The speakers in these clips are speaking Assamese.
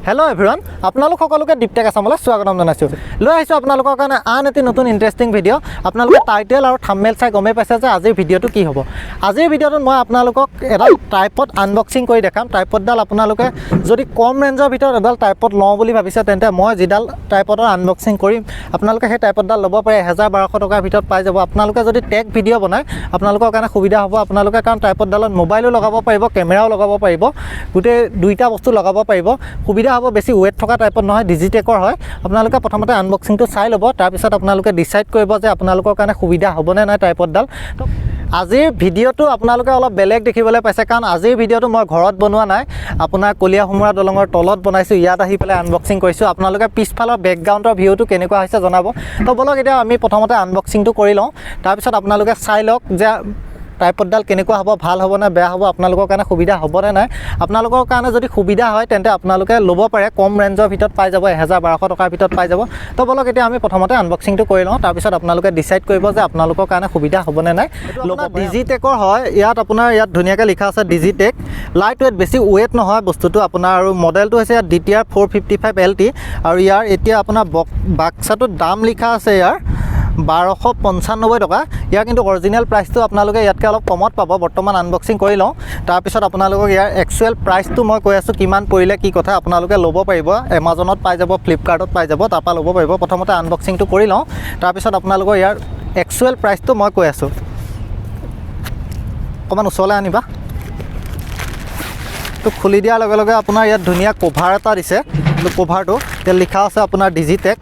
Hello everyone, আপোনালোক সকলোকে Deepjyoti Assamলৈ স্বাগতম জনাইছো। লৈ আহিছো আপোনালোকৰ কাৰণে আন এটি নতুন ইন্টাৰেষ্টিং ভিডিও। আপোনালোকে টাইটেল আৰু থাম্বনেল চাই গমে পাইছে যে আজিৰ ভিডিওটো কি হ'ব। আজিৰ ভিডিওটোত মই আপোনালোকক এটা ট্ৰাইপড আনবক্সিং কৰি দেখাম। ট্ৰাইপডডাল আপোনালোকে যদি কম ৰেঞ্জৰ ভিতৰত এডাল ট্ৰাইপড লওঁ বুলি ভাবিছে তেন্তে মই যিডাল ট্ৰাইপডৰ আনবক্সিং কৰিম আপোনালোকে সেই ট্ৰাইপডডাল ল'ব পাৰে 1000-1200 টকাৰ ভিতৰত পাই যাব। আপোনালোকে যদি টেক ভিডিও বনায় আপোনালোকৰ কাৰণে সুবিধা হ'ব। আপোনালোকে কাৰণ ট্ৰাইপডডালত মোবাইলো লগাব পাৰিব, কেমেৰাও লগাব পাৰিব, গোটেই দুইটা বস্তু লগাব পাৰিব। সুবিধা হ'ব, বেছি ওয়েট থকা টাইপত নহয়, ডিজিটেকৰ হয়। আপোনালোকে প্ৰথমতে আনবক্সিংটো চাই ল'ব, তাৰপিছত আপোনালোকে ডিসাইড কৰিব যে আপোনালোকৰ কাৰণে সুবিধা হ'বনে নাই ট্ৰাইপডডাল। আজিৰ ভিডিওটো আপোনালোকে অলপ বেলেগ দেখিবলৈ পাইছে কাৰণ আজিৰ ভিডিওটো মই ঘৰত বনোৱা নাই, আপোনাৰ কলিয়া হুমৰা দলঙৰ তলত বনাইছো। ইয়াত আহি পেলাই আনবক্সিং কৰিছো। আপোনালোকে পিছফালৰ বেকগ্ৰাউণ্ডৰ ভিউটো কেনেকুৱা হৈছে জনাব। তো বলক এতিয়া আমি প্ৰথমতে আনবক্সিংটো কৰি লওঁ, তাৰপিছত আপোনালোকে চাই লওক যে ট্ৰাইপডডাল কেনেকুৱা হ'ব, ভাল হ'ব নে বেয়া হ'ব, আপোনালোকৰ কাৰণে সুবিধা হ'বনে নাই। আপোনালোকৰ কাৰণে যদি সুবিধা হয় তেন্তে আপোনালোকে ল'ব পাৰে, কম ৰেঞ্জৰ ভিতৰত পাই যাব, 1000-1200 টকাৰ ভিতৰত পাই যাব। তো বলক এতিয়া আমি প্ৰথমতে আনবক্সিংটো কৰি লওঁ, তাৰপিছত আপোনালোকে ডিসাইড কৰিব যে আপোনালোকৰ কাৰণে সুবিধা হ'বনে নাই। ল'ব ডিজিটেকৰ হয়, ইয়াত আপোনাৰ ইয়াত ধুনীয়াকৈ লিখা আছে ডিজিটেক। লাইট ৱেট, বেছি ৱেট নহয় বস্তুটো আপোনাৰ। আৰু মডেলটো হৈছে ইয়াত DTR 455 LT আৰু ইয়াৰ এতিয়া আপোনাৰ বাক্সাটোত দাম লিখা আছে ইয়াৰ 1295 টকা। ইয়াৰ কিন্তু অৰিজিনেল প্ৰাইচটো আপোনালোকে ইয়াতকৈ অলপ কমত পাব। বৰ্তমান আনবক্সিং কৰি লওঁ, তাৰপিছত আপোনালোকক ইয়াৰ একচুৱেল প্ৰাইচটো মই কৈ আছোঁ কিমান পৰিলে কি কথা। আপোনালোকে ল'ব পাৰিব, এমাজনত পাই যাব, ফ্লিপকাৰ্টত পাই যাব, তাৰপৰা ল'ব পাৰিব। প্ৰথমতে আনবক্সিংটো কৰি লওঁ, তাৰপিছত আপোনালোকৰ ইয়াৰ একচুৱেল প্ৰাইচটো মই কৈ আছোঁ। অকণমান ওচৰলৈ আনিবা। তো খুলি দিয়াৰ লগে লগে আপোনাৰ ইয়াত ধুনীয়া কভাৰ এটা দিছে। কভাৰটো ইয়াত লিখা আছে আপোনাৰ ডিজিটেক।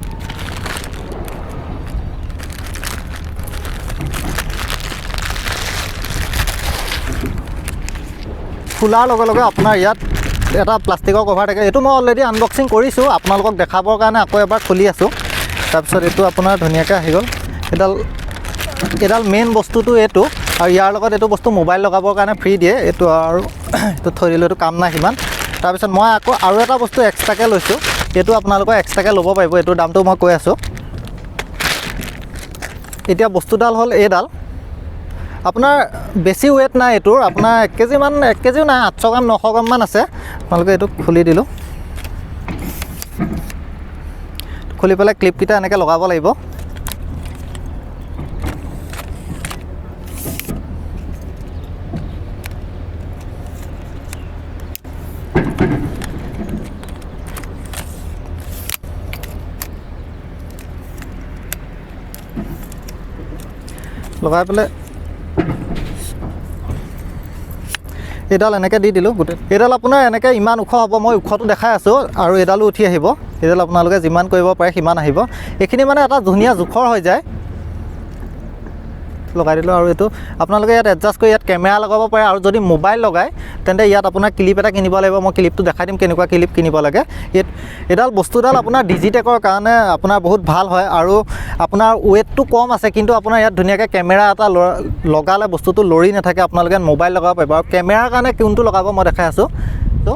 খোলাৰ লগে লগে আপোনাৰ ইয়াত এটা প্লাষ্টিকৰ কভাৰ থাকে। এইটো মই অলৰেডি আনবক্সিং কৰিছোঁ, আপোনালোকক দেখাবৰ কাৰণে আকৌ এবাৰ খুলি আছোঁ। তাৰপিছত এইটো আপোনাৰ ধুনীয়াকৈ আহি গ'ল। এডাল মেইন বস্তুটো এইটো, আৰু ইয়াৰ লগত এইটো বস্তু মোবাইল লগাবৰ কাৰণে ফ্ৰী দিয়ে। এইটো আৰু এইটো থৈ দিলোঁ, এইটো কাম নাই সিমান। তাৰপিছত মই আকৌ আৰু এটা বস্তু এক্সট্ৰাকৈ লৈছোঁ, এইটো আপোনালোকৰ এক্সট্ৰাকৈ ল'ব পাৰিব। এইটোৰ দামটো মই কৈ আছোঁ। এতিয়া বস্তুডাল হ'ল এইডাল, আপোনাৰ বেছি ৱেট নাই এইটোৰ, আপোনাৰ 1 কেজিও নাই, 800 গ্ৰাম 900 গ্ৰামমান আছে। আপোনালোকে এইটো খুলি দিলোঁ, খুলি পেলাই ক্লিপকেইটা এনেকৈ লগাব লাগিব। লগাই পেলাই এইডাল এনেকৈ দি দিলোঁ গোটেই। এইডাল আপোনাৰ এনেকৈ ইমান ওখ হ'ব, মই ওখটো দেখাই আছোঁ, আৰু এইডালো উঠি আহিব। এইডাল আপোনালোকে যিমান কৰিব পাৰে সিমান আহিব। এইখিনি মানে এটা ধুনীয়া জোখৰ হৈ যায়। লগাই দিলোঁ, আৰু এইটো আপোনালোকে ইয়াত এডজাষ্ট কৰি ইয়াত কেমেৰা লগাব পাৰে। আৰু যদি মোবাইল লগায় তেন্তে ইয়াত আপোনাৰ ক্লিপ এটা কিনিব লাগিব। মই ক্লিপটো দেখাই দিম কেনেকুৱা ক্লিপ কিনিব লাগে। এইডাল বস্তুডাল আপোনাৰ ডিজিটেকৰ কাৰণে আপোনাৰ বহুত ভাল হয়, আৰু আপোনাৰ ৱেটটো কম আছে, কিন্তু আপোনাৰ ইয়াত ধুনীয়াকৈ কেমেৰা এটা লগালে বস্তুটো লৰি নাথাকে। আপোনালোকে মোবাইল লগাব পাৰিব। আৰু কেমেৰাৰ কাৰণে কোনটো লগাব মই দেখাই আছোঁ। তো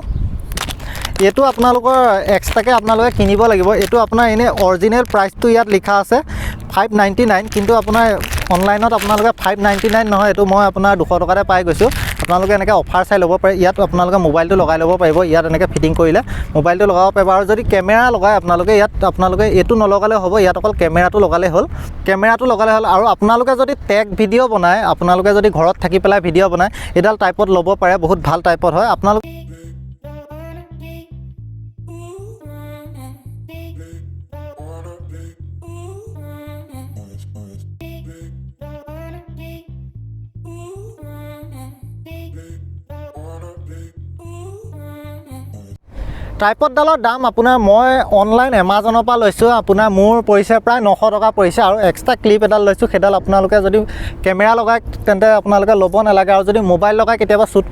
এইটো আপোনালোকৰ এক্সট্ৰাকৈ আপোনালোকে কিনিব লাগিব। এইটো আপোনাৰ এনেই অৰিজিনেল প্ৰাইচটো ইয়াত লিখা আছে 599, কিন্তু আপোনাৰ অনলাইনত আপোনালোকে 599 নহয়, এইটো মই আপোনাৰ 200 টকাতে পাই গৈছোঁ। আপোনালোকে এনেকৈ অফাৰ চাই ল'ব পাৰে। ইয়াত আপোনালোকে মোবাইলটো লগাই ল'ব পাৰিব। ইয়াত এনেকৈ ফিটিং কৰিলে মোবাইলটো লগাব পাৰিব। আৰু যদি কেমেৰা লগাই আপোনালোকে ইয়াত এইটো নলগালেও হ'ব, ইয়াত অকল কেমেৰাটো লগালেই হ'ল। আৰু আপোনালোকে যদি টেক ভিডিঅ' বনায়, আপোনালোকে যদি ঘৰত থাকি পেলাই ভিডিঅ' বনায়, এইডাল টাইপত ল'ব পাৰে। বহুত ভাল টাইপত হয়। আপোনালোকে ট্ৰাইপডডালৰ দাম আপোনাৰ মই অনলাইন এমাজনৰ পৰা লৈছোঁ। আপোনাৰ মোৰ পৰিছে প্ৰায় 900 টকা পৰিছে। আৰু এক্সট্ৰা ক্লিপ এডাল লৈছোঁ, সেইডাল আপোনালোকে যদি কেমেৰা লগায় তেন্তে আপোনালোকে ল'ব নালাগে। আৰু যদি মোবাইল লগাই কেতিয়াবা শ্বুট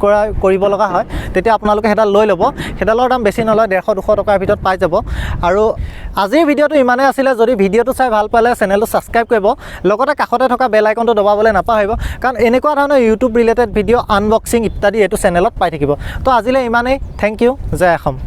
কৰিব লগা হয় তেতিয়া আপোনালোকে সেইডাল লৈ ল'ব। সেইডালৰ দাম বেছি নলয়, 150-200 টকাৰ ভিতৰত পাই যাব। আৰু আজিৰ ভিডিঅ'টো ইমানেই আছিলে। যদি ভিডিঅ'টো চাই ভাল পালে চেনেলটো ছাবস্ক্ৰাইব কৰিব, লগতে কাষতে থকা বেল আইকনটো দবাবলৈ নাপাহৰিব, কাৰণ এনেকুৱা ধৰণৰ ইউটিউব ৰিলেটেড ভিডিঅ' আনবক্সিং ইত্যাদি এইটো চেনেলত পাই থাকিব। তো আজিলৈ ইমানেই। Thank you. জয় অসম।